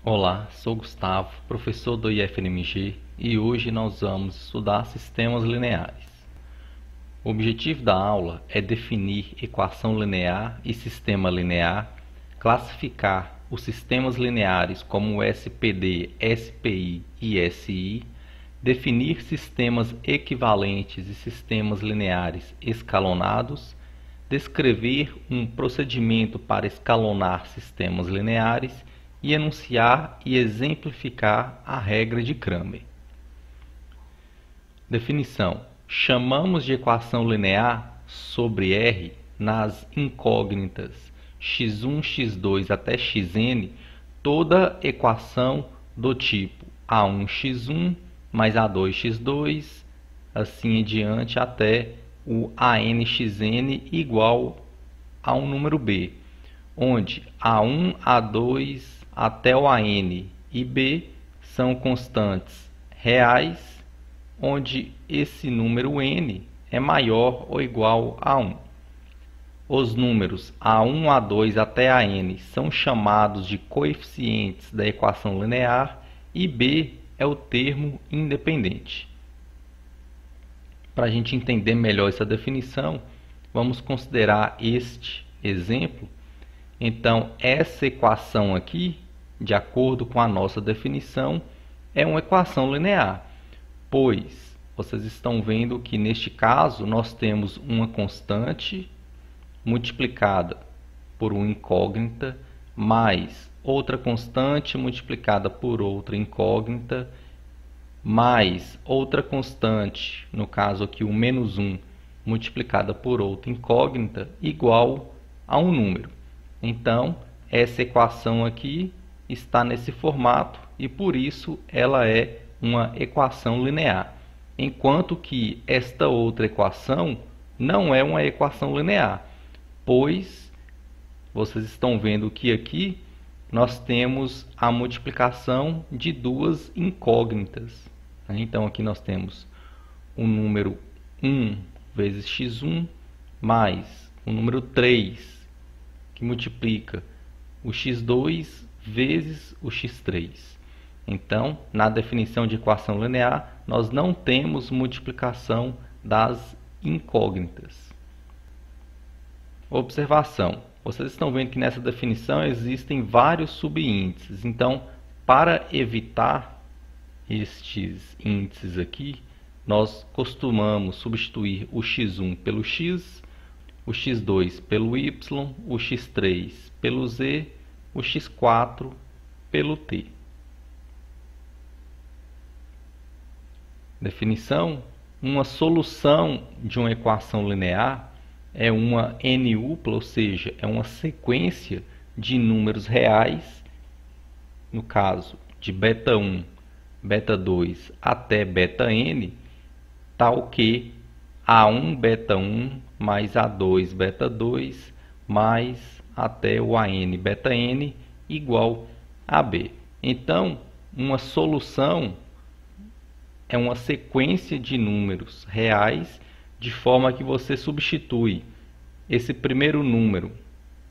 Olá, sou Gustavo, professor do IFNMG, e hoje nós vamos estudar sistemas lineares. O objetivo da aula é definir equação linear e sistema linear, classificar os sistemas lineares como SPD, SPI e SI, definir sistemas equivalentes e sistemas lineares escalonados, descrever um procedimento para escalonar sistemas lineares e enunciar e exemplificar a regra de Cramer. Definição: chamamos de equação linear sobre R nas incógnitas x1, x2 até xn toda equação do tipo a1x1 mais a2x2, assim em diante até o anxn igual a um número b, onde a1, a2 até o an e b são constantes reais, onde esse número n é maior ou igual a 1. Os números a1, a2 até a n são chamados de coeficientes da equação linear e b é o termo independente. Para a gente entender melhor essa definição, vamos considerar este exemplo. Então, essa equação aqui, de acordo com a nossa definição, é uma equação linear, pois vocês estão vendo que neste caso nós temos uma constante multiplicada por uma incógnita mais outra constante multiplicada por outra incógnita mais outra constante, no caso aqui o menos 1, multiplicada por outra incógnita igual a um número. Então, essa equação aqui está nesse formato e por isso ela é uma equação linear, enquanto que esta outra equação não é uma equação linear, pois vocês estão vendo que aqui nós temos a multiplicação de duas incógnitas. Então aqui nós temos o número 1 vezes x1 mais o número 3 que multiplica o x2 vezes o x3. Então, na definição de equação linear, nós não temos multiplicação das incógnitas. Observação: vocês estão vendo que nessa definição existem vários subíndices. Então, para evitar estes índices aqui, nós costumamos substituir o x1 pelo x, o x2 pelo y, o x3 pelo z, o x4 pelo t. Definição: uma solução de uma equação linear é uma n-upla, ou seja, é uma sequência de números reais, no caso de beta 1, beta 2 até beta n, tal que a1 beta 1 mais a2 beta 2 mais até o an beta n igual a b. Então, uma solução é uma sequência de números reais, de forma que você substitui esse primeiro número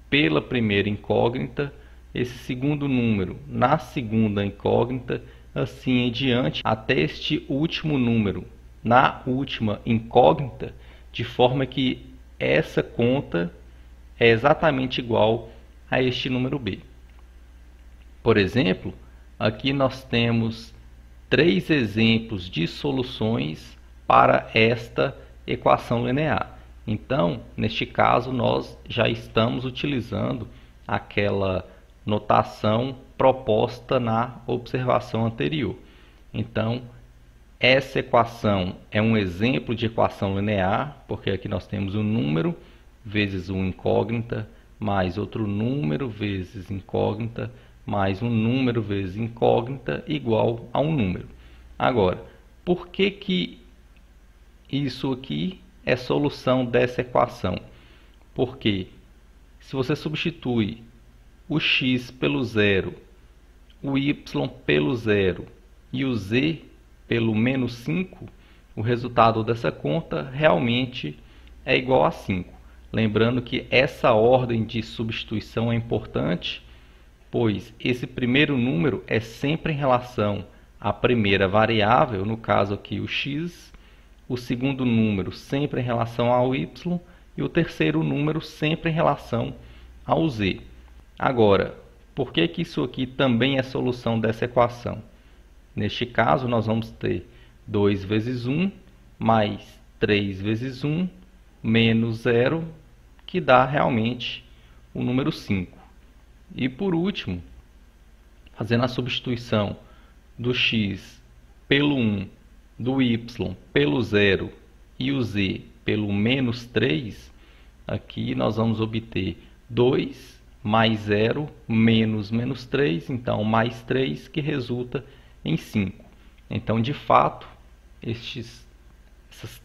pela primeira incógnita, esse segundo número na segunda incógnita, assim em diante, até este último número na última incógnita, de forma que essa conta é exatamente igual a este número b. Por exemplo, aqui nós temos 3 exemplos de soluções para esta equação linear. Então, neste caso, nós já estamos utilizando aquela notação proposta na observação anterior. Então, essa equação é um exemplo de equação linear, porque aqui nós temos um número vezes uma incógnita, mais outro número vezes incógnita, mais um número vezes incógnita igual a um número. Agora, por que isso aqui é solução dessa equação? Porque se você substitui o x pelo zero, o y pelo zero e o z pelo menos 5, o resultado dessa conta realmente é igual a 5. Lembrando que essa ordem de substituição é importante, pois esse primeiro número é sempre em relação à primeira variável, no caso aqui o x, o segundo número sempre em relação ao y e o terceiro número sempre em relação ao z. Agora, por que que isso aqui também é solução dessa equação? Neste caso, nós vamos ter 2 vezes 1 mais 3 vezes 1 menos 0, que dá realmente o número 5. E por último, fazendo a substituição do x pelo 1, do y pelo 0 e o z pelo menos 3, aqui nós vamos obter 2 mais 0 menos 3, então mais 3, que resulta em 5. Então, de fato, essas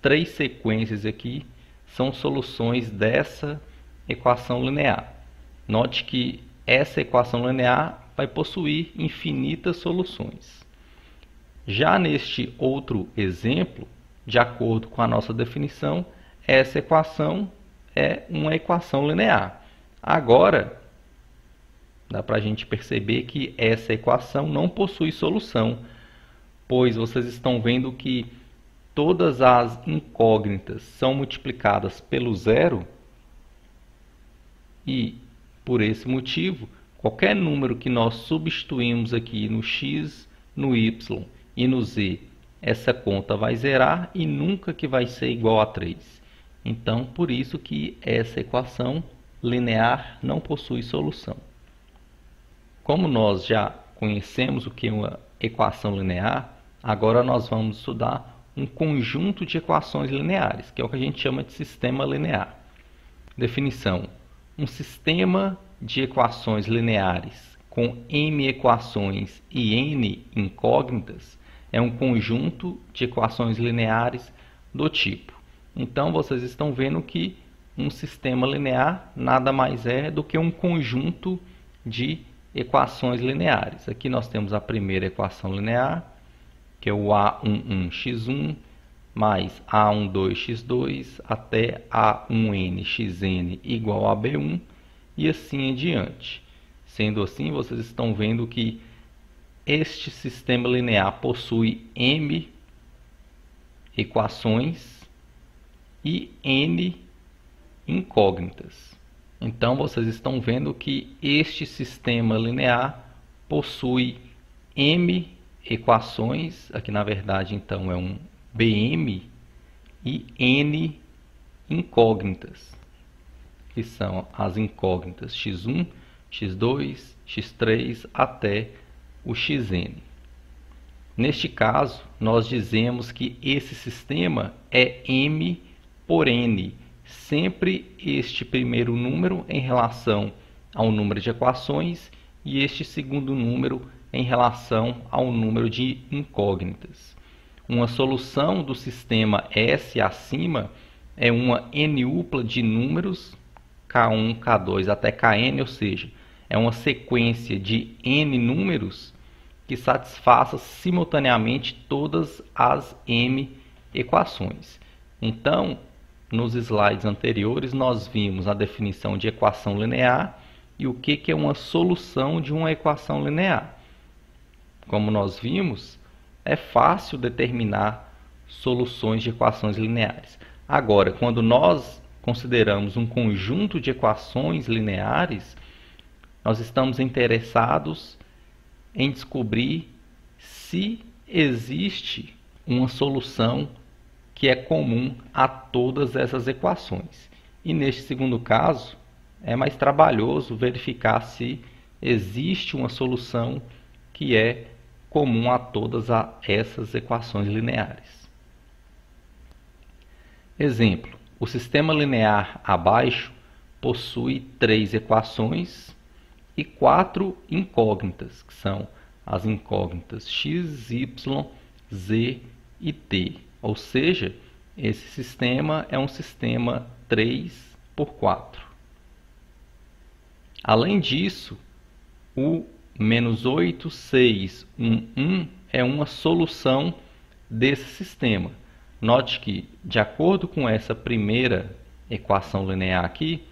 três sequências aqui são soluções dessa equação linear. Note que essa equação linear vai possuir infinitas soluções. Já neste outro exemplo, de acordo com a nossa definição, essa equação é uma equação linear. Agora, dá para a gente perceber que essa equação não possui solução, pois vocês estão vendo que todas as incógnitas são multiplicadas pelo zero e, por esse motivo, qualquer número que nós substituímos aqui no x, no y e no z, essa conta vai zerar e nunca que vai ser igual a 3. Então, por isso que essa equação linear não possui solução. Como nós já conhecemos o que é uma equação linear, agora nós vamos estudar um conjunto de equações lineares, que é o que a gente chama de sistema linear. Definição: um sistema de equações lineares com m equações e n incógnitas é um conjunto de equações lineares do tipo. Então, vocês estão vendo que um sistema linear nada mais é do que um conjunto de equações lineares. Aqui nós temos a primeira equação linear, que é o a11x1 mais a12x2 até a1nxn igual a b1 e assim em diante. Sendo assim, vocês estão vendo que este sistema linear possui m equações e n incógnitas. Então, vocês estão vendo que este sistema linear possui m equações, aqui na verdade então é um bm, e n incógnitas, que são as incógnitas x1, x2, x3 até o xn. Neste caso, nós dizemos que esse sistema é m por n, sempre este primeiro número em relação ao número de equações e este segundo número em relação ao número de incógnitas. Uma solução do sistema S acima é uma n-upla de números, K1, K2 até Kn, ou seja, é uma sequência de n números que satisfaça simultaneamente todas as m equações. Então, nos slides anteriores, nós vimos a definição de equação linear e o que é uma solução de uma equação linear. Como nós vimos, é fácil determinar soluções de equações lineares. Agora, quando nós consideramos um conjunto de equações lineares, nós estamos interessados em descobrir se existe uma solução que é comum a todas essas equações. E neste segundo caso, é mais trabalhoso verificar se existe uma solução que é comum a todas essas equações lineares. Exemplo: o sistema linear abaixo possui 3 equações e 4 incógnitas, que são as incógnitas x, y, z e t. Ou seja, esse sistema é um sistema 3 por 4. Além disso, o -8, 6, 1, 1 é uma solução desse sistema. Note que, de acordo com essa primeira equação linear aqui,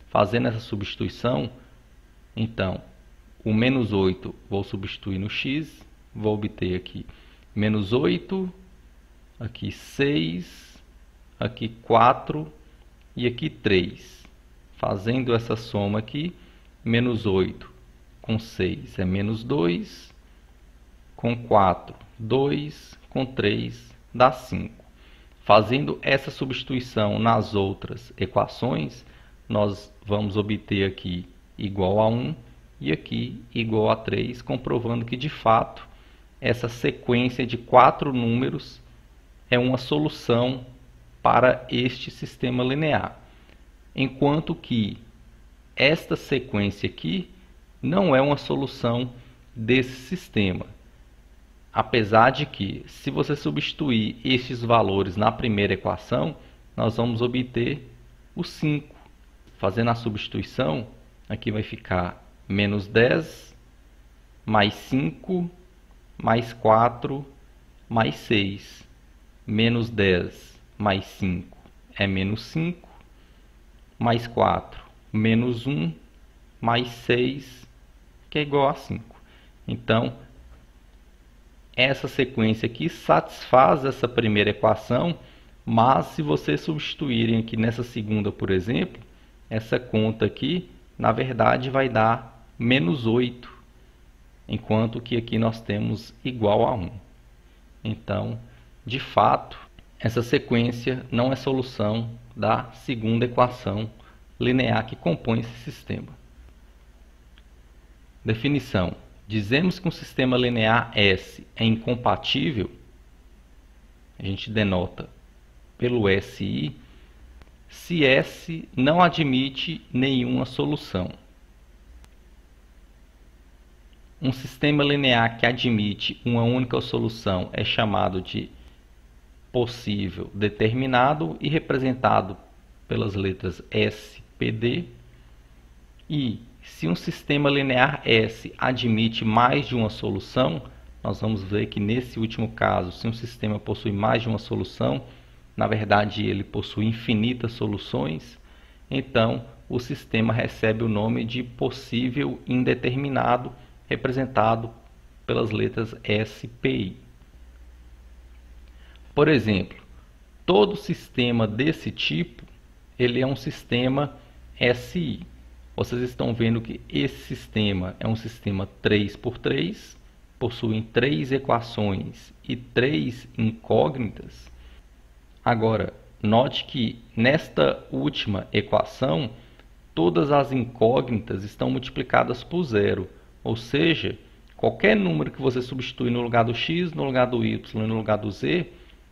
fazendo essa substituição, então, o menos 8 vou substituir no x, vou obter aqui menos 8, aqui 6, aqui 4 e aqui 3. Fazendo essa soma aqui, menos 8 com 6 é menos 2, com 4, 2, com 3 dá 5. Fazendo essa substituição nas outras equações, nós vamos obter aqui igual a 1 e aqui igual a 3, comprovando que de fato essa sequência de 4 números é uma solução para este sistema linear. Enquanto que esta sequência aqui não é uma solução desse sistema. Apesar de que, se você substituir estes valores na primeira equação, nós vamos obter o 5. Fazendo a substituição, aqui vai ficar menos 10, mais 5, mais 4, mais 6. Menos 10 mais 5 é menos 5, mais 4, menos 1, mais 6, que é igual a 5. Então, essa sequência aqui satisfaz essa primeira equação, mas se vocês substituírem aqui nessa segunda, por exemplo, essa conta aqui, na verdade, vai dar menos 8, enquanto que aqui nós temos igual a 1. Então, de fato, essa sequência não é solução da segunda equação linear que compõe esse sistema. Definição. Dizemos que um sistema linear S é incompatível, a gente denota pelo SI, se S não admite nenhuma solução. Um sistema linear que admite uma única solução é chamado de possível determinado e representado pelas letras S, P, D. E se um sistema linear S admite mais de uma solução, nós vamos ver que nesse último caso, se um sistema possui mais de uma solução, na verdade ele possui infinitas soluções, então o sistema recebe o nome de possível indeterminado, representado pelas letras S, P, I. Por exemplo, todo sistema desse tipo, ele é um sistema SI. Vocês estão vendo que esse sistema é um sistema 3×3, possui 3 equações e 3 incógnitas. Agora, note que nesta última equação, todas as incógnitas estão multiplicadas por zero, ou seja, qualquer número que você substituir no lugar do x, no lugar do y e no lugar do z,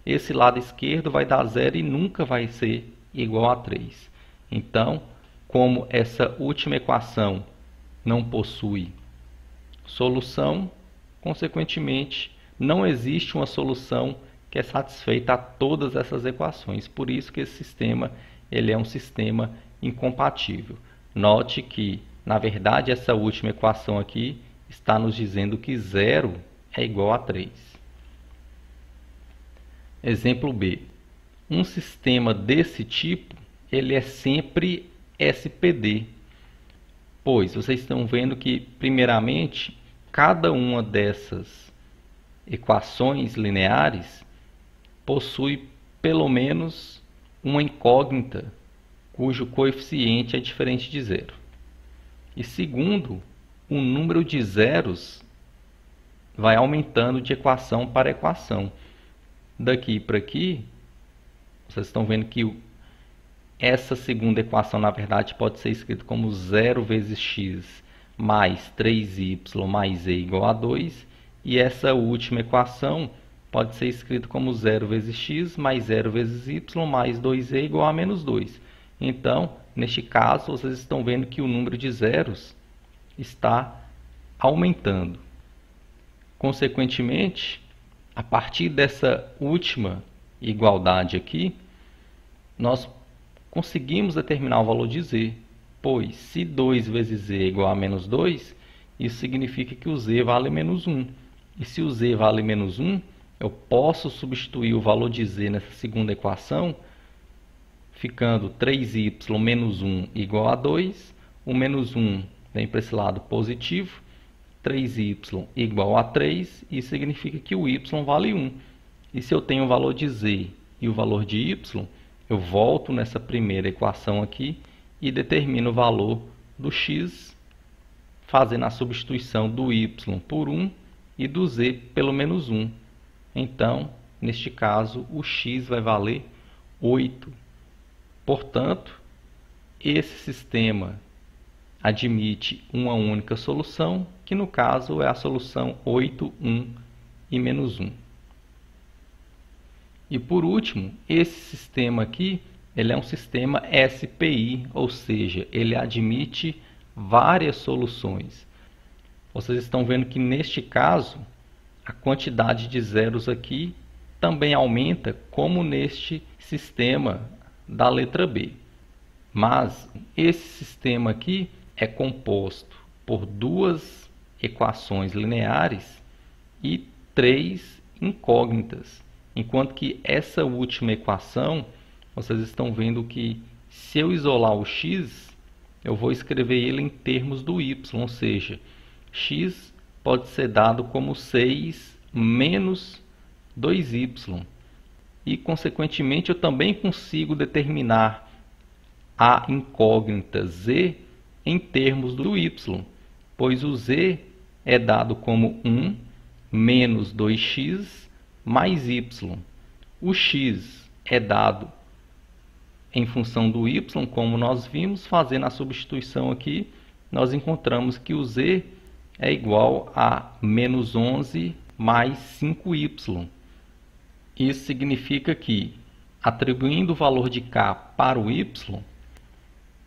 esse lado esquerdo vai dar zero e nunca vai ser igual a 3. Então, como essa última equação não possui solução, consequentemente, não existe uma solução que é satisfeita a todas essas equações. Por isso que esse sistema ele é um sistema incompatível. Note que, na verdade, essa última equação aqui está nos dizendo que 0 é igual a 3. Exemplo B. Um sistema desse tipo, ele é sempre SPD, pois vocês estão vendo que, primeiramente, cada uma dessas equações lineares possui pelo menos uma incógnita cujo coeficiente é diferente de zero. E segundo, o número de zeros vai aumentando de equação para equação. Daqui para aqui, vocês estão vendo que essa segunda equação, na verdade, pode ser escrita como 0 vezes x mais 3y mais z igual a 2. E essa última equação pode ser escrita como 0 vezes x mais 0 vezes y mais 2z igual a menos 2. Então, neste caso, vocês estão vendo que o número de zeros está aumentando. Consequentemente, a partir dessa última igualdade aqui, nós conseguimos determinar o valor de z, pois se 2 vezes z é igual a menos 2, isso significa que o z vale menos 1. E se o z vale menos 1, eu posso substituir o valor de z nessa segunda equação, ficando 3y menos 1 igual a 2. O menos 1 vem para esse lado positivo, 3y igual a 3, isso significa que o y vale 1. E se eu tenho o valor de z e o valor de y, eu volto nessa primeira equação aqui e determino o valor do x, fazendo a substituição do y por 1 e do z pelo menos 1. Então, neste caso, o x vai valer 8. Portanto, esse sistema admite uma única solução, que no caso é a solução 8, 1 e menos 1. E por último, esse sistema aqui, ele é um sistema SPI, ou seja, ele admite várias soluções. Vocês estão vendo que neste caso, a quantidade de zeros aqui também aumenta, como neste sistema da letra B. Mas esse sistema aqui é composto por duas equações lineares e 3 incógnitas. Enquanto que essa última equação, vocês estão vendo que se eu isolar o x, eu vou escrever ele em termos do y, ou seja, x pode ser dado como 6 menos 2y. E, consequentemente, eu também consigo determinar a incógnita z em termos do y, pois o z é dado como 1 menos 2x mais y. O x é dado em função do y, como nós vimos, fazendo a substituição aqui, nós encontramos que o z é igual a menos 11 mais 5y. Isso significa que, atribuindo o valor de k para o y,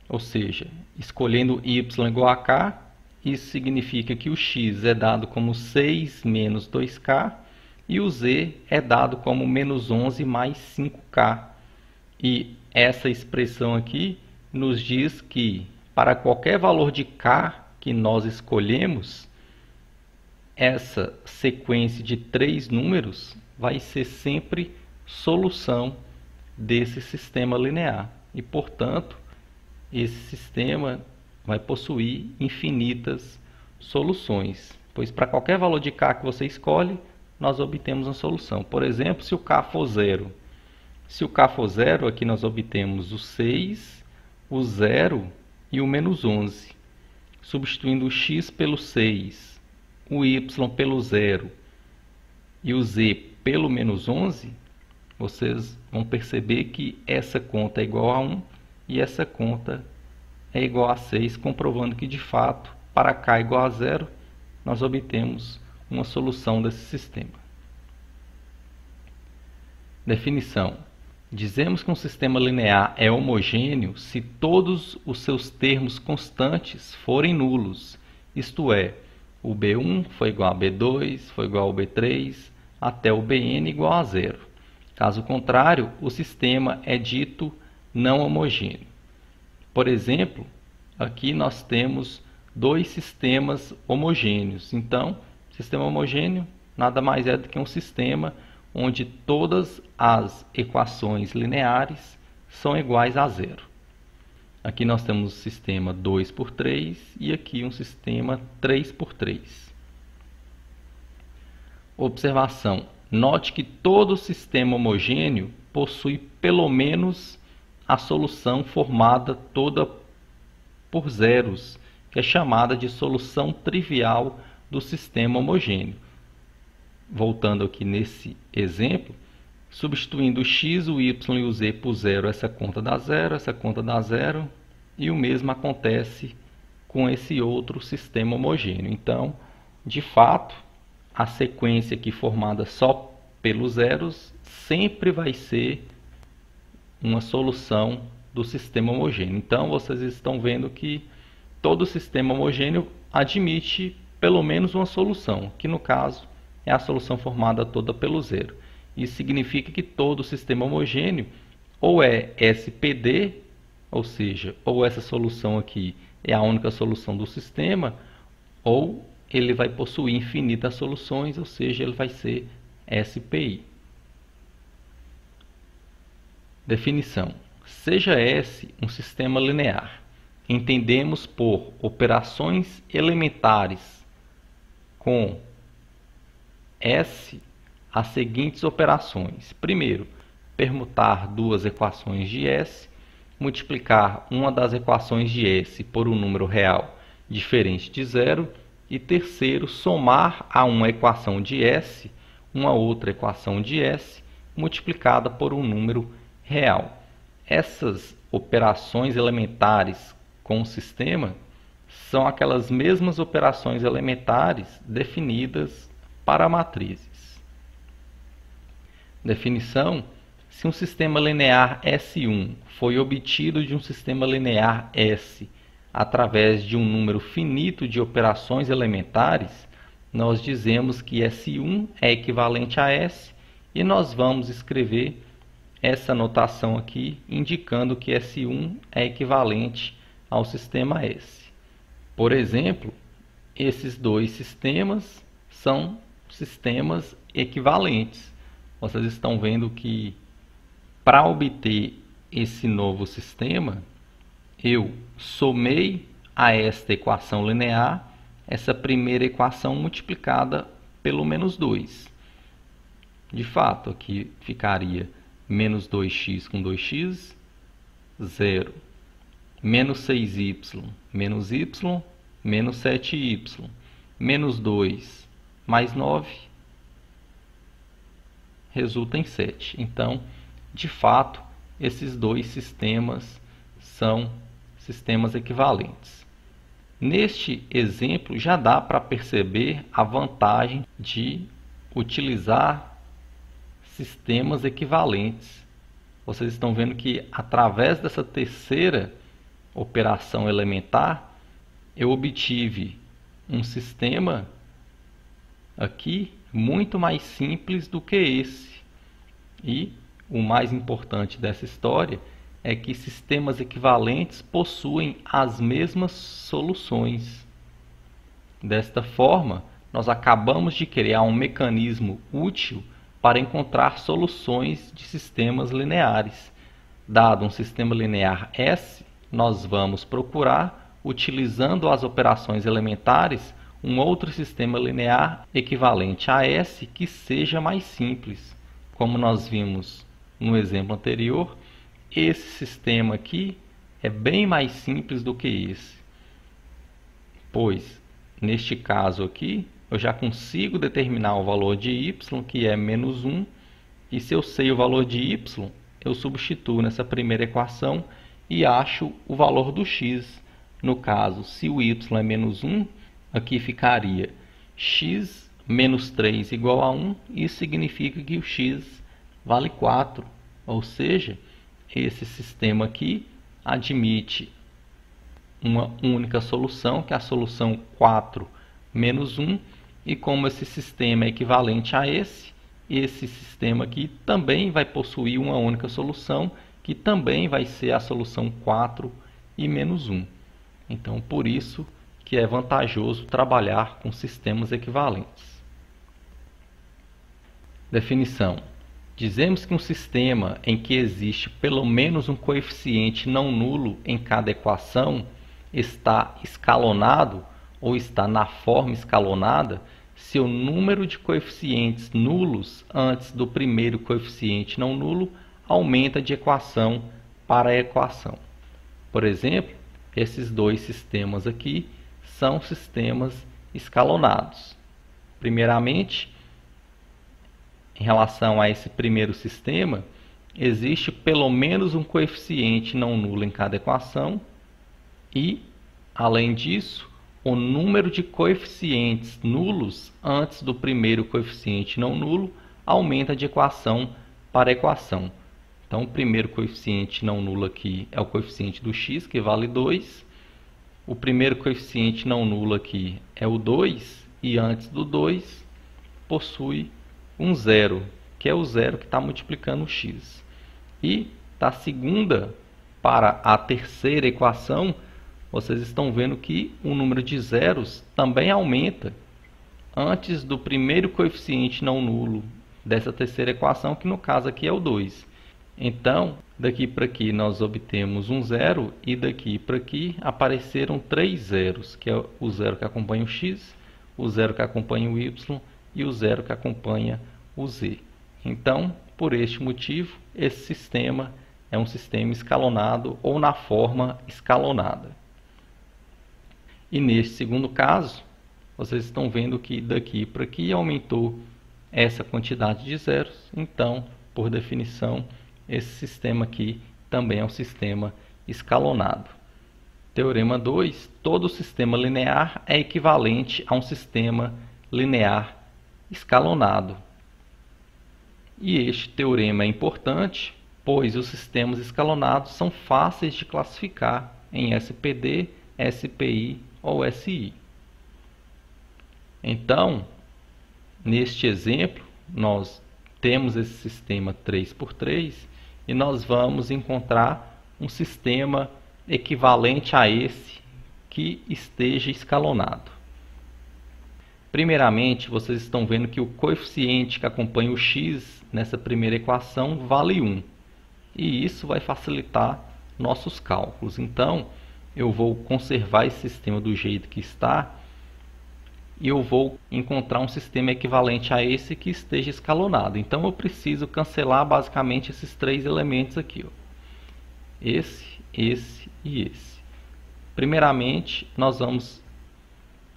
ou seja, escolhendo y igual a k, isso significa que o x é dado como 6 menos 2k e o z é dado como menos 11 mais 5k. E essa expressão aqui nos diz que, para qualquer valor de k que nós escolhemos, essa sequência de 3 números vai ser sempre solução desse sistema linear. E, portanto, esse sistema vai possuir infinitas soluções, pois para qualquer valor de k que você escolhe, nós obtemos uma solução. Por exemplo, se o k for 0. Se o k for 0, aqui nós obtemos o 6, o 0 e o menos 11. Substituindo o x pelo 6, o y pelo 0 e o z pelo menos 11, vocês vão perceber que essa conta é igual a 1 e essa conta é igual a 6, comprovando que, de fato, para k igual a 0, nós obtemos uma solução desse sistema. Definição. Dizemos que um sistema linear é homogêneo se todos os seus termos constantes forem nulos, isto é, o B1 for igual a B2, for igual ao B3, até o Bn igual a 0. Caso contrário, o sistema é dito não homogêneo. Por exemplo, aqui nós temos dois sistemas homogêneos. Então, sistema homogêneo nada mais é do que um sistema onde todas as equações lineares são iguais a 0. Aqui nós temos o sistema 2 por 3 e aqui um sistema 3 por 3. Observação. Note que todo sistema homogêneo possui pelo menos a solução formada toda por zeros, que é chamada de solução trivial do sistema homogêneo. Voltando aqui nesse exemplo, substituindo o x, o y e o z por 0, essa conta dá 0, essa conta dá 0, e o mesmo acontece com esse outro sistema homogêneo. Então, de fato, a sequência aqui formada só pelos zeros sempre vai ser uma solução do sistema homogêneo. Então, vocês estão vendo que todo sistema homogêneo admite pelo menos uma solução, que no caso é a solução formada toda pelo zero. Isso significa que todo sistema homogêneo ou é SPD, ou seja, ou essa solução aqui é a única solução do sistema, ou ele vai possuir infinitas soluções, ou seja, ele vai ser SPI. Definição. Seja S um sistema linear. Entendemos por operações elementares com S as seguintes operações. Primeiro, permutar duas equações de S, multiplicar uma das equações de S por um número real diferente de zero, e terceiro, somar a uma equação de S uma outra equação de S multiplicada por um número real. Essas operações elementares com o sistema são aquelas mesmas operações elementares definidas para matrizes. Definição: se um sistema linear S1 foi obtido de um sistema linear S através de um número finito de operações elementares, nós dizemos que S1 é equivalente a S e nós vamos escrever essa notação aqui indicando que S1 é equivalente ao sistema S. Por exemplo, esses dois sistemas são sistemas equivalentes. Vocês estão vendo que para obter esse novo sistema, eu somei a esta equação linear essa primeira equação multiplicada pelo menos 2. De fato, aqui ficaria menos 2x com 2x, 0. Menos 6y, menos y, menos 7y. Menos 2 mais 9 resulta em 7. Então, de fato, esses dois sistemas são sistemas equivalentes. Neste exemplo, já dá para perceber a vantagem de utilizar sistemas equivalentes. Vocês estão vendo que, através dessa terceira operação elementar, eu obtive um sistema aqui muito mais simples do que esse. E o mais importante dessa história é que sistemas equivalentes possuem as mesmas soluções. Desta forma, nós acabamos de criar um mecanismo útil para encontrar soluções de sistemas lineares. Dado um sistema linear S, nós vamos procurar, utilizando as operações elementares, um outro sistema linear equivalente a S que seja mais simples. Como nós vimos no exemplo anterior, esse sistema aqui é bem mais simples do que esse, pois neste caso aqui eu já consigo determinar o valor de y, que é menos 1, e se eu sei o valor de y, eu substituo nessa primeira equação e acho o valor do x. No caso, se o y é menos 1, aqui ficaria x menos 3 igual a 1, isso significa que o x vale 4, ou seja, esse sistema aqui admite uma única solução, que é a solução 4 menos 1, e como esse sistema é equivalente a esse sistema aqui também vai possuir uma única solução, que também vai ser a solução 4 e menos 1. Então, por isso que é vantajoso trabalhar com sistemas equivalentes. Definição: dizemos que um sistema em que existe pelo menos um coeficiente não nulo em cada equação está escalonado ou está na forma escalonada se o número de coeficientes nulos antes do primeiro coeficiente não nulo aumenta de equação para equação. Por exemplo, esses dois sistemas aqui são sistemas escalonados. Primeiramente, em relação a esse primeiro sistema, existe pelo menos um coeficiente não nulo em cada equação e, além disso, o número de coeficientes nulos antes do primeiro coeficiente não nulo aumenta de equação para equação. Então, o primeiro coeficiente não nulo aqui é o coeficiente do x, que vale 2. O primeiro coeficiente não nulo aqui é o 2, e antes do 2 possui um zero, que é o zero que está multiplicando o x. E da segunda para a terceira equação, vocês estão vendo que o número de zeros também aumenta antes do primeiro coeficiente não nulo dessa terceira equação, que no caso aqui é o 2. Então, daqui para aqui nós obtemos um zero e daqui para aqui apareceram 3 zeros, que é o zero que acompanha o x, o zero que acompanha o y e o zero que acompanha o z. Então, por este motivo, esse sistema é um sistema escalonado ou na forma escalonada. E neste segundo caso, vocês estão vendo que daqui para aqui aumentou essa quantidade de zeros. Então, por definição, esse sistema aqui também é um sistema escalonado. Teorema 2. Todo sistema linear é equivalente a um sistema linear escalonado. E este teorema é importante, pois os sistemas escalonados são fáceis de classificar em SPD, SPI ou SI. Então, neste exemplo, nós temos esse sistema 3×3 e nós vamos encontrar um sistema equivalente a esse que esteja escalonado. Primeiramente, vocês estão vendo que o coeficiente que acompanha o x nessa primeira equação vale 1. E isso vai facilitar nossos cálculos. Então, eu vou conservar esse sistema do jeito que está e eu vou encontrar um sistema equivalente a esse que esteja escalonado. Então, eu preciso cancelar basicamente esses três elementos aqui, ó. Esse e esse. Primeiramente, nós vamos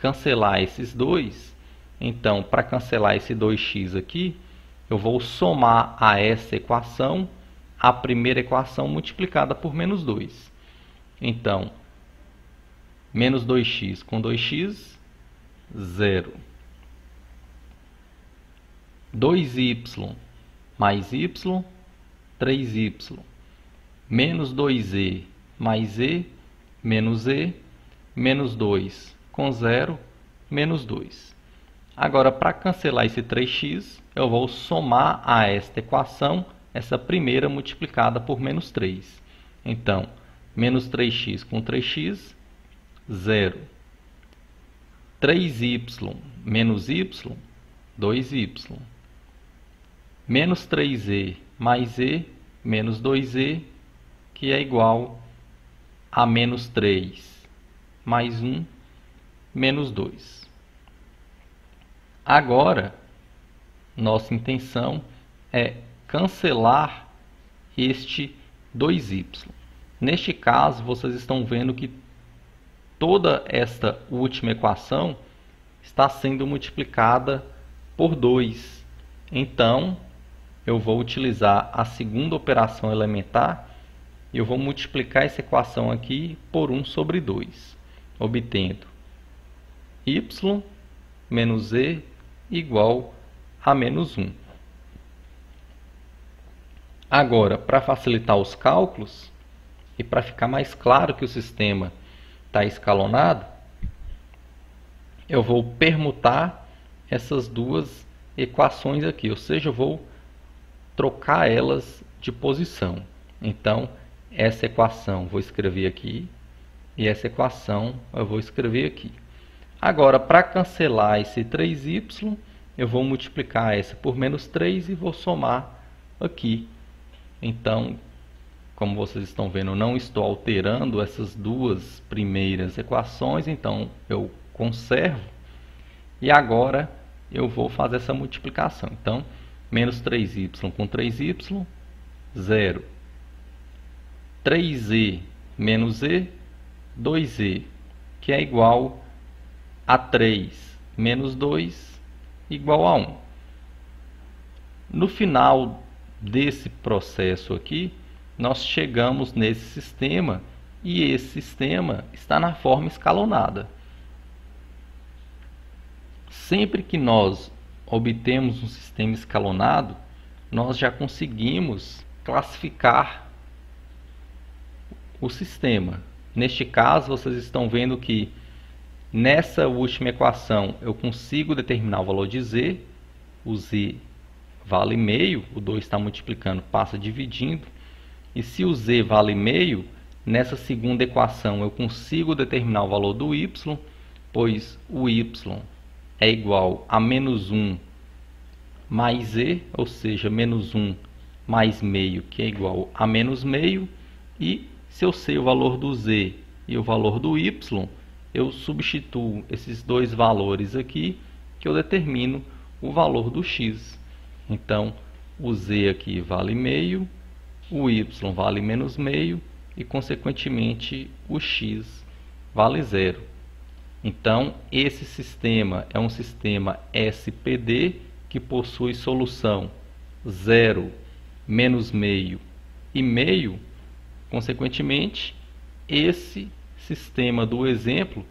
cancelar esses dois. Então, para cancelar esse 2x aqui, eu vou somar a essa equação a primeira equação multiplicada por menos 2. Então, menos 2x com 2x, 0. 2y mais y, 3y. Menos 2e mais e, menos e, menos 2 com 0, menos 2. Agora, para cancelar esse 3x, eu vou somar a esta equação, essa primeira multiplicada por menos 3. Então, menos 3x com 3x, 0. 3y menos y, 2y. Menos 3e mais e, menos 2e, que é igual a menos 3 mais 1, menos 2. Agora, nossa intenção é cancelar este 2y. Neste caso, vocês estão vendo que toda esta última equação está sendo multiplicada por 2. Então, eu vou utilizar a segunda operação elementar e eu vou multiplicar essa equação aqui por 1 sobre 2, obtendo y menos e igual a menos 1. Agora, para facilitar os cálculos e para ficar mais claro que o sistema está escalonado, eu vou permutar essas duas equações aqui, ou seja, eu vou trocar elas de posição. Então, essa equação vou escrever aqui e essa equação eu vou escrever aqui. Agora, para cancelar esse 3y, eu vou multiplicar essa por menos 3 e vou somar aqui. Então, como vocês estão vendo, eu não estou alterando essas duas primeiras equações, então eu conservo. E agora eu vou fazer essa multiplicação. Então, menos 3y com 3y, 0. 3e menos e, 2e, que é igual a 3 menos 2, igual a 1. No final desse processo aqui, nós chegamos nesse sistema e esse sistema está na forma escalonada. Sempre que nós obtemos um sistema escalonado, nós já conseguimos classificar o sistema. Neste caso, vocês estão vendo que nessa última equação eu consigo determinar o valor de z. O z vale meio, o 2 está multiplicando, passa dividindo. E se o z vale meio, nessa segunda equação eu consigo determinar o valor do y, pois o y é igual a menos 1 mais e, ou seja, menos 1 mais meio, que é igual a menos meio. E se eu sei o valor do z e o valor do y, eu substituo esses dois valores aqui, que eu determino o valor do x. Então, o z aqui vale meio, o y vale menos meio e, consequentemente, o x vale zero. Então, esse sistema é um sistema SPD que possui solução 0, menos meio e meio. Consequentemente, esse sistema do exemplo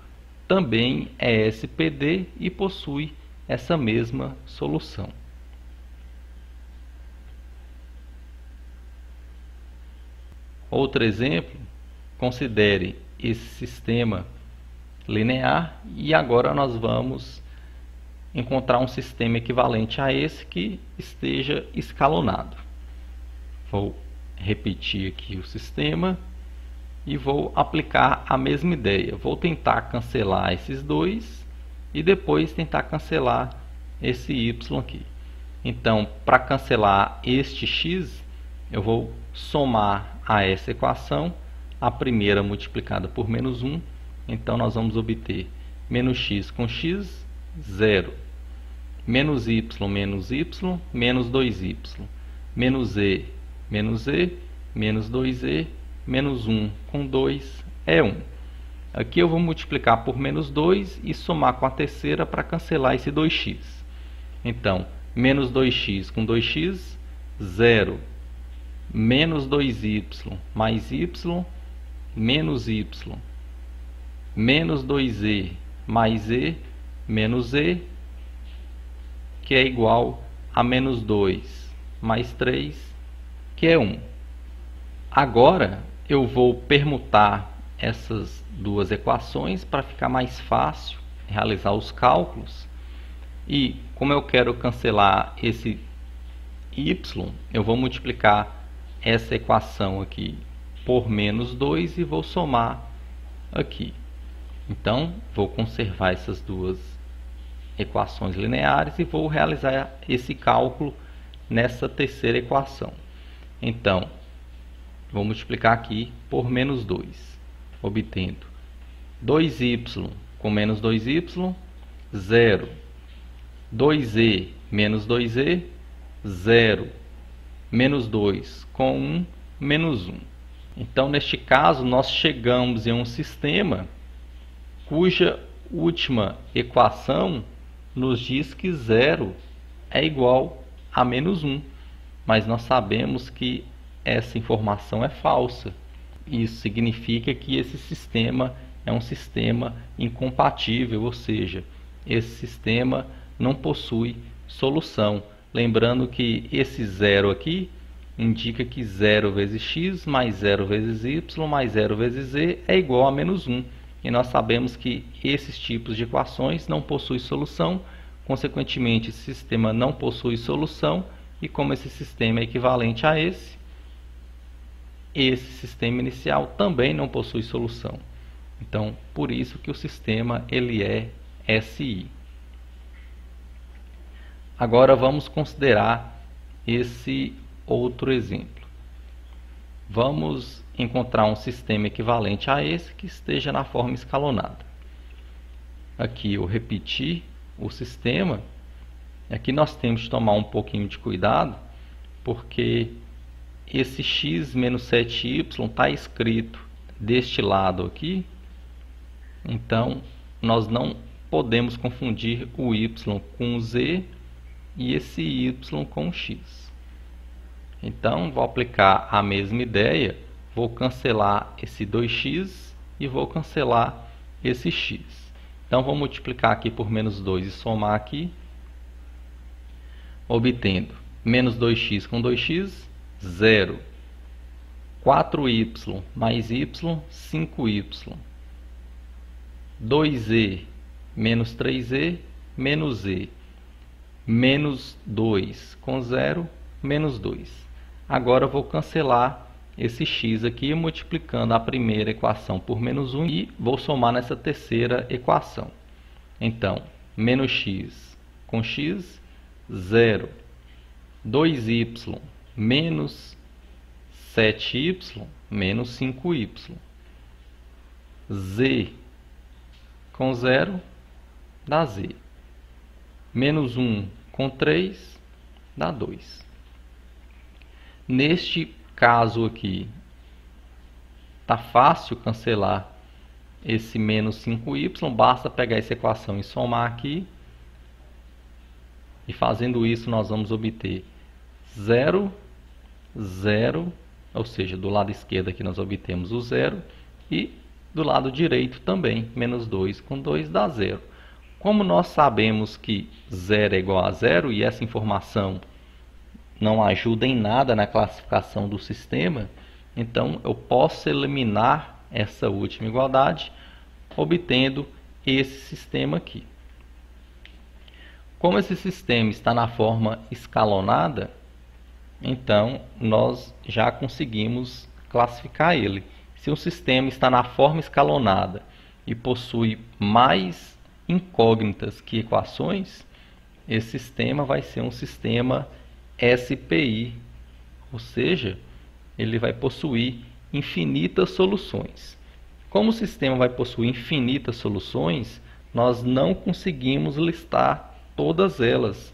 também é SPD e possui essa mesma solução. Outro exemplo, considere esse sistema linear e agora nós vamos encontrar um sistema equivalente a esse que esteja escalonado. Vou repetir aqui o sistema e vou aplicar a mesma ideia. Vou tentar cancelar esses dois e depois tentar cancelar esse y aqui. Então, para cancelar este x, eu vou somar a essa equação, a primeira multiplicada por menos 1. Então, nós vamos obter menos x com x, 0. Menos y, menos 2y. Menos e, menos 2e, menos 1 com 2 é 1. Aqui eu vou multiplicar por menos 2 e somar com a terceira para cancelar esse 2x. Então, menos 2x com 2x, 0. Menos 2y mais y, menos y. Menos 2e mais e, menos e, que é igual a menos 2 mais 3, que é 1. Agora, eu vou permutar essas duas equações para ficar mais fácil realizar os cálculos. E, como eu quero cancelar esse y, eu vou multiplicar essa equação aqui por menos 2 e vou somar aqui. Então, vou conservar essas duas equações lineares e vou realizar esse cálculo nessa terceira equação. Então, vou multiplicar aqui por menos 2, obtendo 2y com menos 2y, 0. 2e menos 2e, 0. Menos 2 com 1, menos 1. Então, neste caso, nós chegamos em um sistema cuja última equação nos diz que 0 é igual a menos 1. Mas nós sabemos que essa informação é falsa. Isso significa que esse sistema é um sistema incompatível, ou seja, esse sistema não possui solução. Lembrando que esse 0 aqui indica que 0 vezes x mais 0 vezes y mais 0 vezes z é igual a menos 1. E nós sabemos que esses tipos de equações não possuem solução, consequentemente esse sistema não possui solução, e como esse sistema é equivalente a esse sistema inicial também não possui solução. Então, por isso que o sistema ele é SI. Agora vamos considerar esse outro exemplo. Vamos encontrar um sistema equivalente a esse que esteja na forma escalonada. Aqui eu repeti o sistema. Aqui nós temos que tomar um pouquinho de cuidado, porque esse x menos 7y está escrito deste lado aqui. Então, nós não podemos confundir o y com o z e esse y com o x. Então, vou aplicar a mesma ideia, vou cancelar esse 2x e vou cancelar esse x. Então, vou multiplicar aqui por menos 2 e somar aqui, obtendo menos 2x com 2x, 0. 4y mais y, 5y. 2e menos 3e, menos e. Menos 2 com 0, menos 2. Agora vou cancelar esse x aqui, multiplicando a primeira equação por menos 1 e vou somar nessa terceira equação. Então, menos x com x, 0. 2y menos 7y menos 5y. Z com 0 dá z. Menos 1 com 3 dá 2. Neste caso aqui, tá fácil cancelar esse menos 5y, basta pegar essa equação e somar aqui. E fazendo isso, nós vamos obter 0, 0, ou seja, do lado esquerdo aqui nós obtemos o 0, e do lado direito também, menos 2 com 2 dá 0. Como nós sabemos que 0 é igual a 0, e essa informação não ajuda em nada na classificação do sistema, então eu posso eliminar essa última igualdade, obtendo esse sistema aqui. Como esse sistema está na forma escalonada, então nós já conseguimos classificar ele. Se um sistema está na forma escalonada e possui mais incógnitas que equações, esse sistema vai ser um sistema SPI, ou seja, ele vai possuir infinitas soluções. Como o sistema vai possuir infinitas soluções, nós não conseguimos listar todas elas,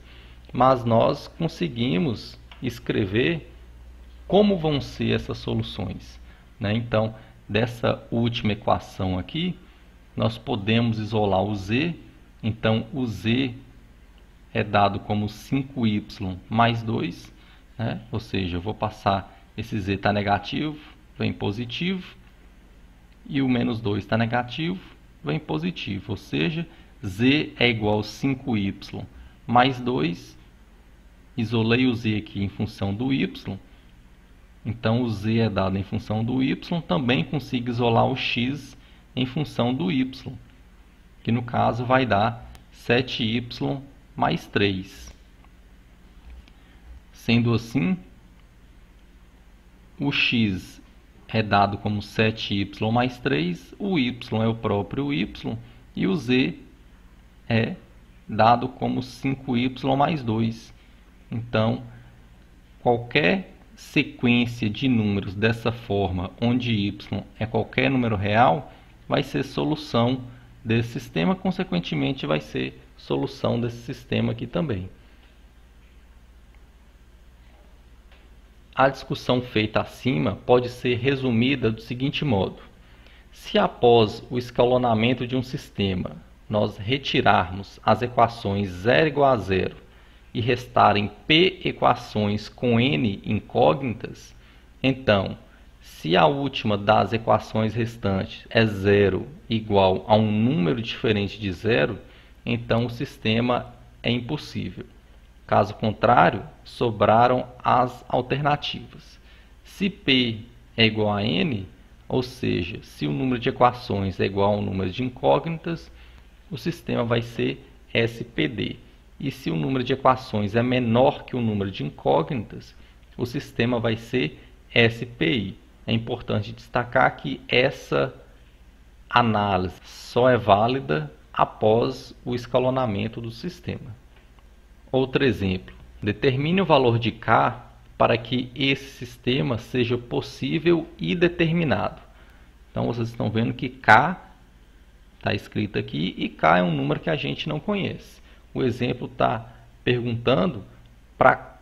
mas nós conseguimos escrever como vão ser essas soluções, né? Então, dessa última equação aqui, nós podemos isolar o z. Então, o z é dado como 5y mais 2, né? Ou seja, eu vou passar, esse z está negativo, vem positivo, e o menos 2 está negativo, vem positivo, ou seja, z é igual a 5y mais 2, isolei o z aqui em função do y, então o z é dado em função do y, também consigo isolar o x em função do y, que no caso vai dar 7y mais 3. Sendo assim, o x é dado como 7y mais 3, o y é o próprio y, e o z é dado como 5y mais 2. Então, qualquer sequência de números dessa forma, onde y é qualquer número real, vai ser solução desse sistema, consequentemente vai ser solução desse sistema aqui também. A discussão feita acima pode ser resumida do seguinte modo: se após o escalonamento de um sistema nós retirarmos as equações 0 igual a 0 e restarem p equações com n incógnitas, então, se a última das equações restantes é 0 igual a um número diferente de 0, então o sistema é impossível. Caso contrário, sobraram as alternativas. Se p é igual a n, ou seja, se o número de equações é igual ao número de incógnitas, o sistema vai ser SPD. E se o número de equações é menor que o número de incógnitas, o sistema vai ser SPI. É importante destacar que essa análise só é válida após o escalonamento do sistema. Outro exemplo: determine o valor de K para que esse sistema seja possível e determinado. Então, vocês estão vendo que K está escrito aqui e K é um número que a gente não conhece. O exemplo está perguntando para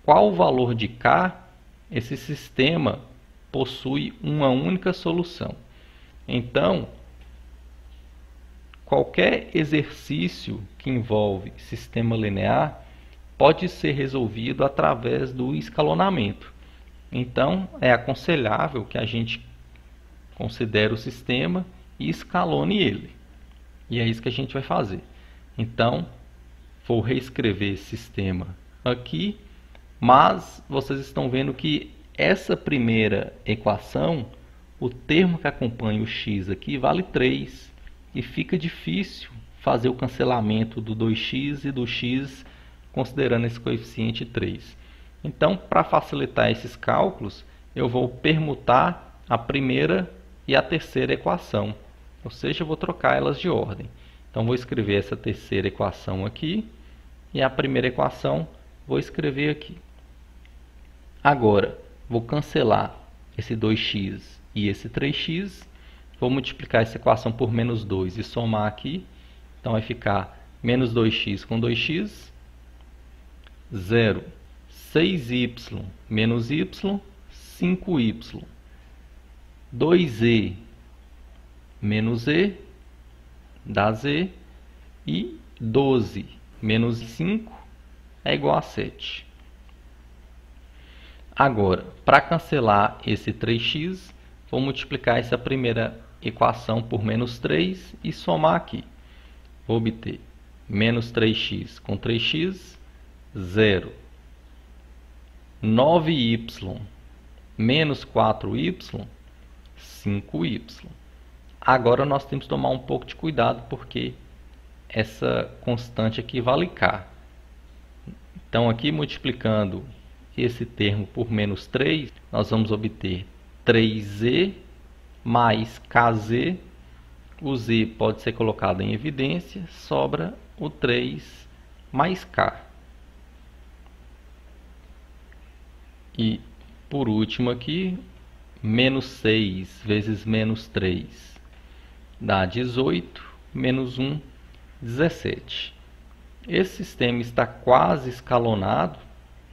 qual valor de K esse sistema possui uma única solução. Então, qualquer exercício que envolve sistema linear pode ser resolvido através do escalonamento. Então, é aconselhável que a gente considere o sistema e escalone ele. E é isso que a gente vai fazer. Então, vou reescrever esse sistema aqui, mas vocês estão vendo que essa primeira equação, o termo que acompanha o x aqui vale 3, e fica difícil fazer o cancelamento do 2x e do x considerando esse coeficiente 3. Então, para facilitar esses cálculos, eu vou permutar a primeira e a terceira equação, ou seja, eu vou trocar elas de ordem. Então, vou escrever essa terceira equação aqui e a primeira equação vou escrever aqui. Agora, vou cancelar esse 2x e esse 3x. Vou multiplicar essa equação por menos 2 e somar aqui. Então vai ficar menos 2x com 2x, 0, 6y menos y, 5y, 2z menos e, dá z, e 12 menos 5 é igual a 7. Agora, para cancelar esse 3x, vou multiplicar essa primeira equação por menos 3 e somar aqui. Vou obter menos 3x com 3x, 0. 9y menos 4y, 5y. Agora nós temos que tomar um pouco de cuidado, porque essa constante aqui vale k. Então aqui multiplicando esse termo por menos 3, nós vamos obter 3z mais kz. O z pode ser colocado em evidência, sobra o 3 mais k. E por último aqui, menos 6 vezes menos 3 dá 18, menos 1, 17. Esse sistema está quase escalonado,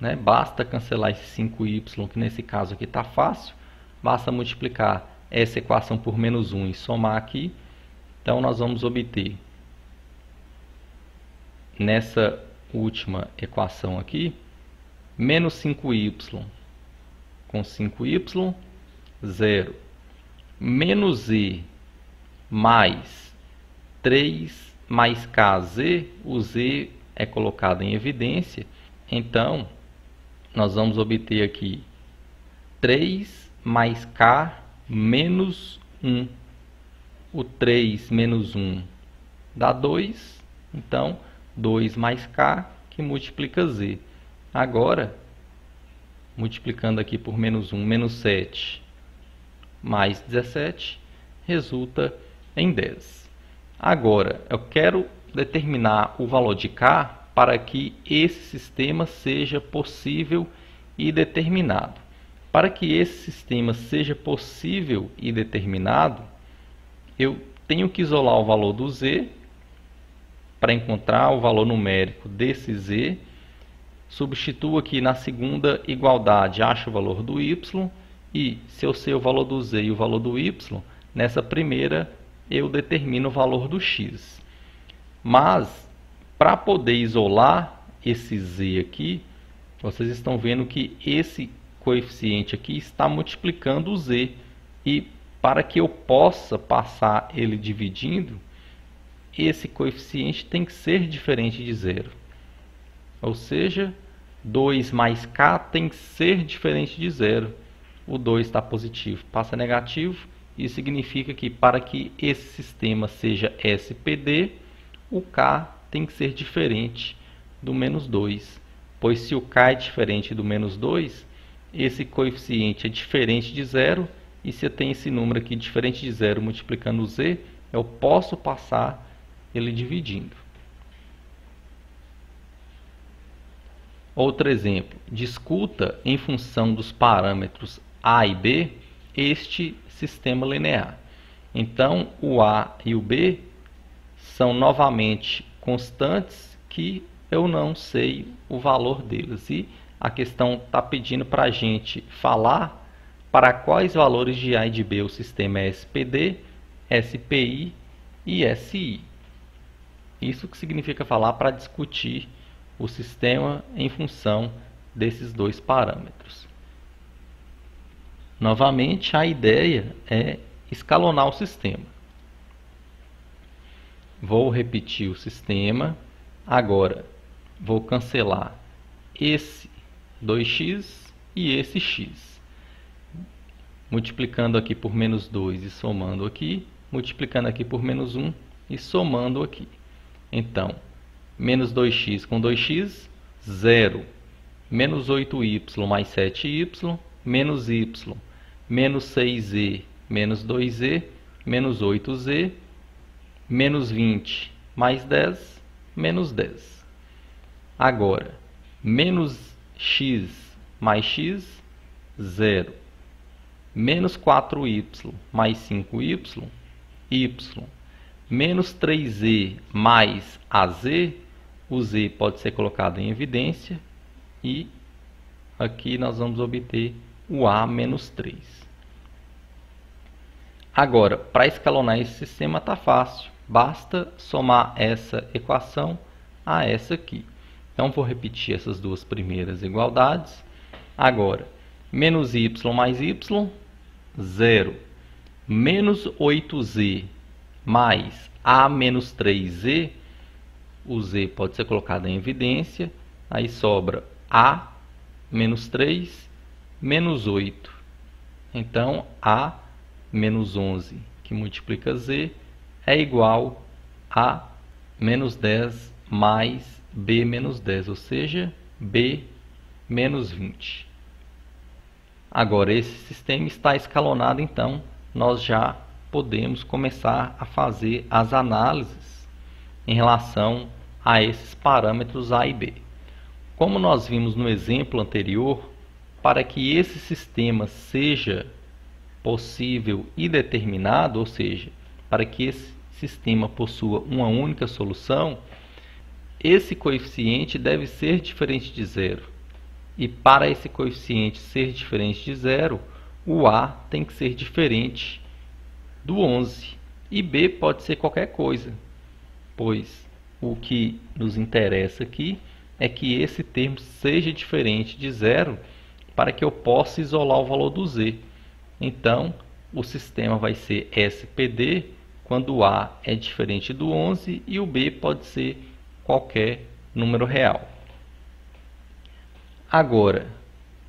né? Basta cancelar esse 5y, que nesse caso aqui está fácil. Basta multiplicar essa equação por menos 1 e somar aqui. Então nós vamos obter, nessa última equação aqui, menos 5y com 5y, 0. Menos e mais 3 mais kz, o z é colocado em evidência. Então, nós vamos obter aqui 3 mais k menos 1. O 3 menos 1 dá 2. Então, 2 mais k que multiplica z. Agora, multiplicando aqui por menos 1, menos 7 mais 17, resulta em 10. Agora, eu quero determinar o valor de k para que esse sistema seja possível e determinado. Para que esse sistema seja possível e determinado, eu tenho que isolar o valor do z para encontrar o valor numérico desse z. Substituo aqui na segunda igualdade, acho o valor do y, e se eu sei o valor do z e o valor do y, nessa primeira eu determino o valor do x. Mas, para poder isolar esse z aqui, vocês estão vendo que esse coeficiente aqui está multiplicando o z. E para que eu possa passar ele dividindo, esse coeficiente tem que ser diferente de zero. Ou seja, 2 mais k tem que ser diferente de zero. O 2 está positivo, passa negativo. Isso significa que para que esse sistema seja SPD, o k tem que ser diferente do menos 2. Pois se o k é diferente do menos 2, esse coeficiente é diferente de zero. E se eu tenho esse número aqui diferente de zero multiplicando o z, eu posso passar ele dividindo. Outro exemplo, discuta em função dos parâmetros a e b este sistema linear. Então, o a e o b são novamente constantes que eu não sei o valor deles. E a questão está pedindo para a gente falar para quais valores de a e de b o sistema é SPD, SPI e SI. Isso que significa falar para discutir o sistema em função desses dois parâmetros. Novamente, a ideia é escalonar o sistema. Vou repetir o sistema. Agora, vou cancelar esse 2x e esse x. Multiplicando aqui por menos 2 e somando aqui. Multiplicando aqui por menos 1 e somando aqui. Então, menos 2x com 2x, 0. Menos 8y mais 7y, menos y. Menos 6z, menos 2z, menos 8z, menos 20 mais 10, menos 10. Agora, menos x mais x, 0. menos 4y mais 5y, y, menos 3z mais az, o z pode ser colocado em evidência, e aqui nós vamos obter o a menos 3. Agora, para escalonar esse sistema está fácil, basta somar essa equação a essa aqui. Então, vou repetir essas duas primeiras igualdades. Agora, menos y mais y, 0. Menos 8z mais a menos 3z, o z pode ser colocado em evidência, aí sobra a menos 3 menos 8. Então, a menos 11, que multiplica z, é igual a menos 10 mais b menos 10, ou seja, b menos 20. Agora, esse sistema está escalonado, então nós já podemos começar a fazer as análises em relação a esses parâmetros a e b. Como nós vimos no exemplo anterior, para que esse sistema seja possível e determinado, ou seja, para que esse sistema possua uma única solução, esse coeficiente deve ser diferente de zero. E para esse coeficiente ser diferente de zero, o a tem que ser diferente do 11. E b pode ser qualquer coisa, pois o que nos interessa aqui é que esse termo seja diferente de zero para que eu possa isolar o valor do z. Então, o sistema vai ser SPD quando o a é diferente do 11 e o b pode ser qualquer número real. Agora,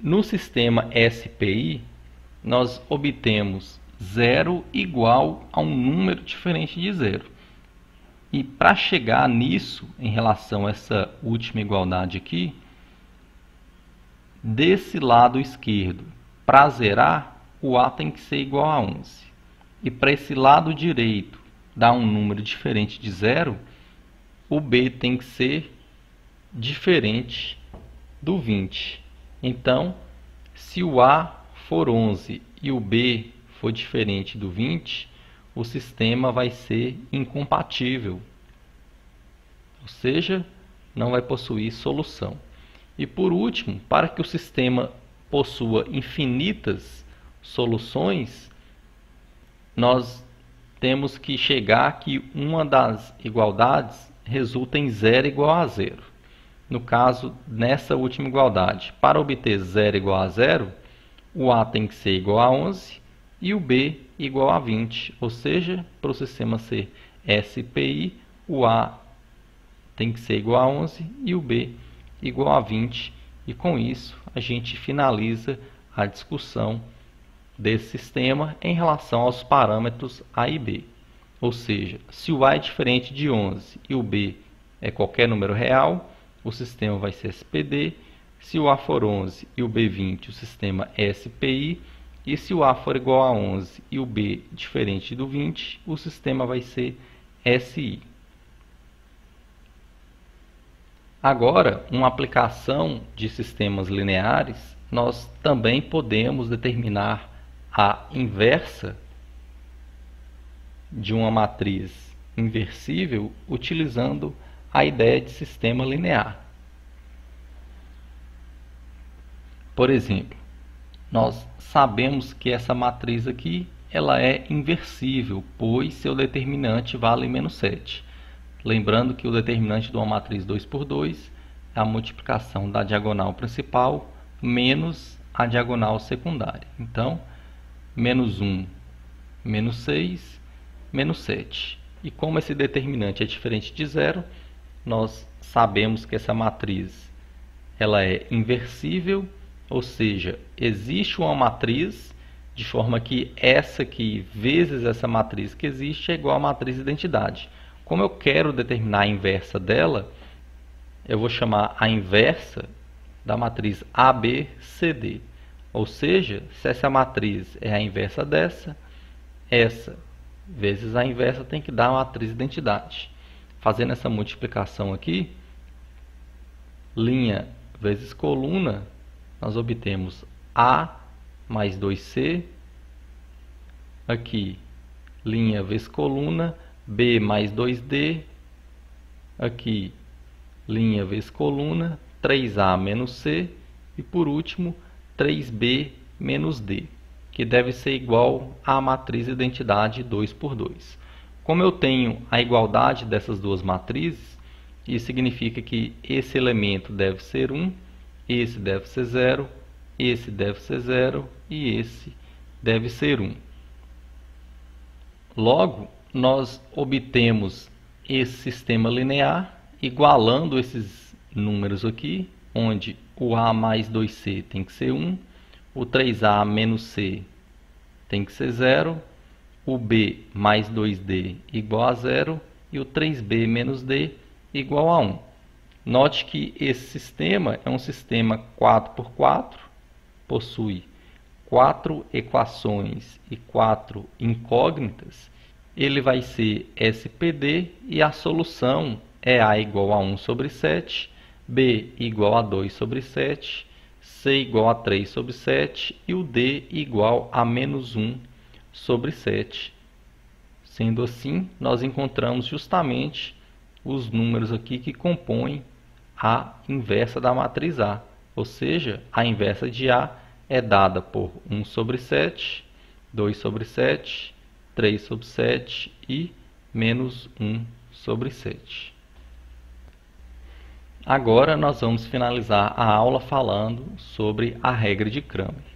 no sistema SPI, nós obtemos zero igual a um número diferente de zero. E para chegar nisso, em relação a essa última igualdade aqui, desse lado esquerdo, para zerar, o a tem que ser igual a 11. E para esse lado direito, dar um número diferente de zero, o b tem que ser diferente do 20. Então, se o a for 11 e o b for diferente do 20, o sistema vai ser incompatível, ou seja, não vai possuir solução. E por último, para que o sistema possua infinitas soluções, nós temos que chegar que uma das igualdades resulta em zero igual a zero. No caso, nessa última igualdade, para obter zero igual a zero, o a tem que ser igual a 11 e o b igual a 20. Ou seja, para o sistema ser SPI, o a tem que ser igual a 11 e o b igual a 20. E com isso, a gente finaliza a discussão desse sistema em relação aos parâmetros a e b. Ou seja, se o a é diferente de 11 e o b é qualquer número real, o sistema vai ser SPD. Se o a for 11 e o b 20, o sistema é SPI. E se o a for igual a 11 e o b diferente do 20, o sistema vai ser SI. Agora, uma aplicação de sistemas lineares, nós também podemos determinar a inversa de uma matriz inversível utilizando a ideia de sistema linear. Por exemplo, nós sabemos que essa matriz aqui ela é inversível, pois seu determinante vale menos 7. Lembrando que o determinante de uma matriz 2 por 2 é a multiplicação da diagonal principal menos a diagonal secundária. Então, menos 1, menos 6, menos 7. E como esse determinante é diferente de zero, nós sabemos que essa matriz ela é inversível, ou seja, existe uma matriz de forma que essa aqui vezes essa matriz que existe é igual à matriz de identidade. Como eu quero determinar a inversa dela, eu vou chamar a inversa da matriz ABCD. Ou seja, se essa matriz é a inversa dessa, essa vezes a inversa tem que dar a matriz de identidade. Fazendo essa multiplicação aqui, linha vezes coluna, nós obtemos A mais 2C aqui linha vezes coluna, B mais 2D, aqui linha vezes coluna, 3A menos C, e por último 3B menos D, que deve ser igual à matriz identidade 2 por 2. Como eu tenho a igualdade dessas duas matrizes, isso significa que esse elemento deve ser 1, esse deve ser 0, esse deve ser 0 e esse deve ser 1. Logo, nós obtemos esse sistema linear igualando esses números aqui, onde o A mais 2C tem que ser 1, o 3A menos C tem que ser 0, o B mais 2D igual a 0 e o 3B menos D igual a 1. Note que esse sistema é um sistema 4x4, possui 4 equações e 4 incógnitas. Ele vai ser SPD e a solução é A igual a 1 sobre 7, B igual a 2 sobre 7, C igual a 3 sobre 7 e o D igual a menos 1 sobre 7. Sendo assim, nós encontramos justamente os números aqui que compõem a inversa da matriz A, ou seja, a inversa de A é dada por 1 sobre 7, 2 sobre 7, 3 sobre 7 e menos 1 sobre 7. Agora nós vamos finalizar a aula falando sobre a regra de Cramer.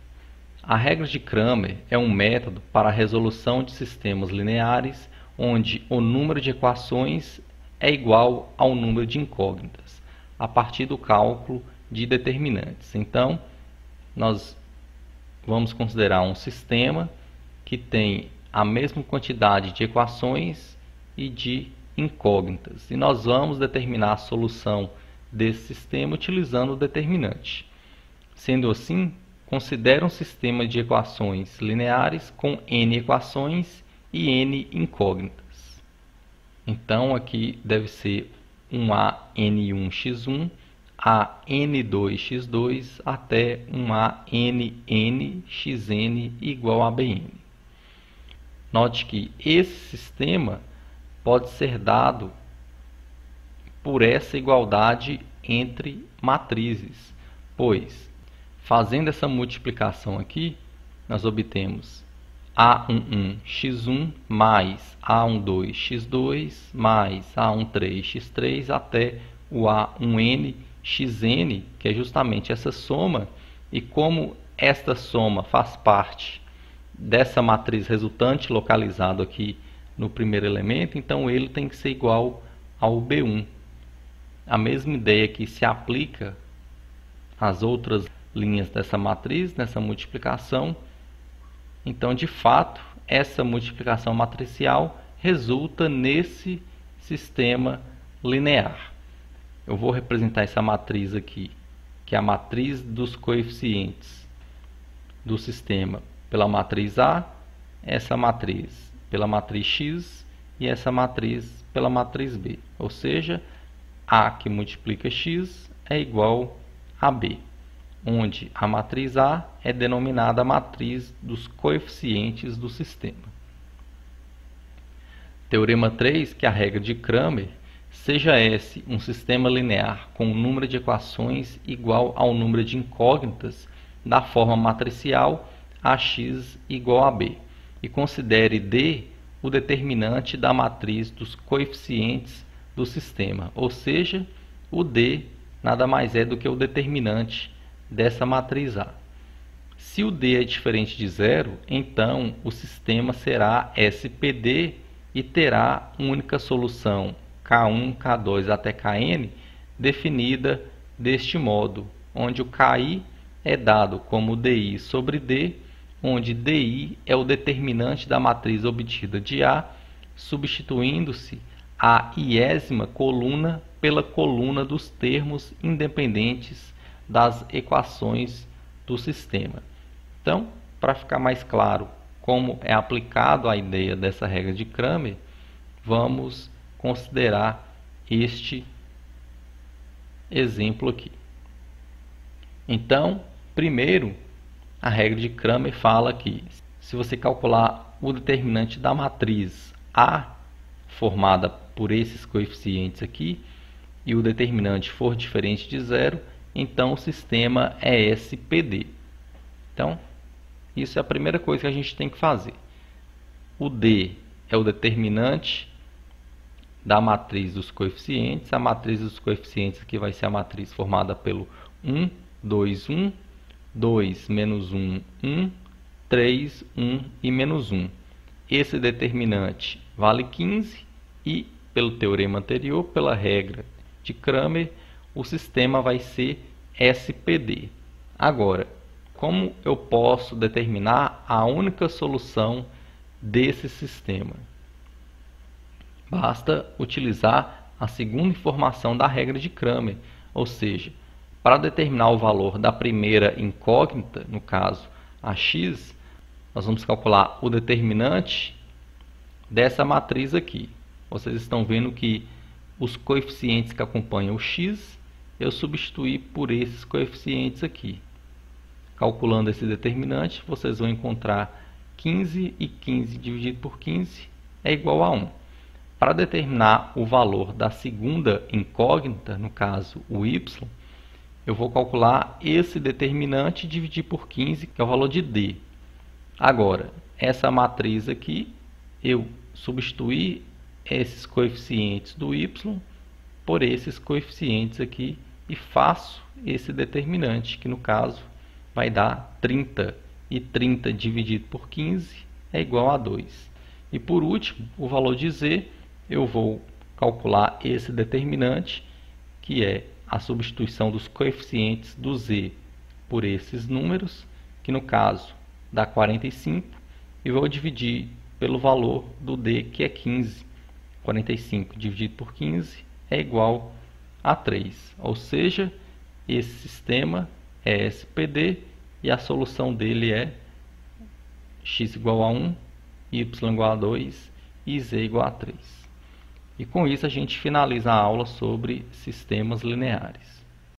A regra de Cramer é um método para a resolução de sistemas lineares onde o número de equações é igual ao número de incógnitas, a partir do cálculo de determinantes. Então, nós vamos considerar um sistema que tem a mesma quantidade de equações e de incógnitas. E nós vamos determinar a solução desse sistema utilizando o determinante. Sendo assim, considere um sistema de equações lineares com n equações e n incógnitas. Então, aqui deve ser um a n1x1 a n2x2 até um a nn igual a bn. Note que esse sistema pode ser dado por essa igualdade entre matrizes, pois, fazendo essa multiplicação aqui, nós obtemos A11x1 mais A12x2 mais A13x3 até o A1nxn, que é justamente essa soma, e como esta soma faz parte dessa matriz resultante localizado aqui no primeiro elemento, então ele tem que ser igual ao B1. A mesma ideia que se aplica às outras linhas dessa matriz, nessa multiplicação. Então, de fato, essa multiplicação matricial resulta nesse sistema linear. Eu vou representar essa matriz aqui, que é a matriz dos coeficientes do sistema pela matriz A, essa matriz pela matriz X e essa matriz pela matriz B. Ou seja, A que multiplica X é igual a B, onde a matriz A é denominada a matriz dos coeficientes do sistema. Teorema 3, que é a regra de Cramer, seja S um sistema linear com um número de equações igual ao número de incógnitas da forma matricial AX igual a B, e considere D o determinante da matriz dos coeficientes do sistema, ou seja, o D nada mais é do que o determinante dessa matriz A. Se o D é diferente de zero, então o sistema será SPD e terá uma única solução K1, K2 até Kn definida deste modo, onde o Ki é dado como DI sobre D, onde DI é o determinante da matriz obtida de A, substituindo-se a iésima coluna pela coluna dos termos independentes das equações do sistema. Então, para ficar mais claro como é aplicado a ideia dessa regra de Cramer, vamos considerar este exemplo aqui. Então, primeiro, a regra de Cramer fala que se você calcular o determinante da matriz A, formada por esses coeficientes aqui, e o determinante for diferente de zero, então o sistema é SPD. Então, isso é a primeira coisa que a gente tem que fazer. O D é o determinante da matriz dos coeficientes. A matriz dos coeficientes aqui vai ser a matriz formada pelo 1, 2, 1, 2, menos 1, 1, 3, 1 e menos 1. Esse determinante vale 15 e, pelo teorema anterior, pela regra de Cramer, o sistema vai ser SPD. Agora, como eu posso determinar a única solução desse sistema? Basta utilizar a segunda informação da regra de Cramer, ou seja, para determinar o valor da primeira incógnita, no caso a x, nós vamos calcular o determinante dessa matriz aqui. Vocês estão vendo que os coeficientes que acompanham o x, eu substituí por esses coeficientes aqui. Calculando esse determinante, vocês vão encontrar 15 e 15 dividido por 15 é igual a 1. Para determinar o valor da segunda incógnita, no caso o y, eu vou calcular esse determinante e dividir por 15, que é o valor de d. Agora, essa matriz aqui, eu substituí esses coeficientes do y por esses coeficientes aqui e faço esse determinante, que no caso vai dar 30. E 30 dividido por 15 é igual a 2. E por último, o valor de z, eu vou calcular esse determinante, que é a substituição dos coeficientes do z por esses números, que no caso dá 45, e vou dividir pelo valor do d, que é 15. 45 dividido por 15 é igual a 3. Ou seja, esse sistema é SPD e a solução dele é x igual a 1, y igual a 2 e z igual a 3. E com isso a gente finaliza a aula sobre sistemas lineares.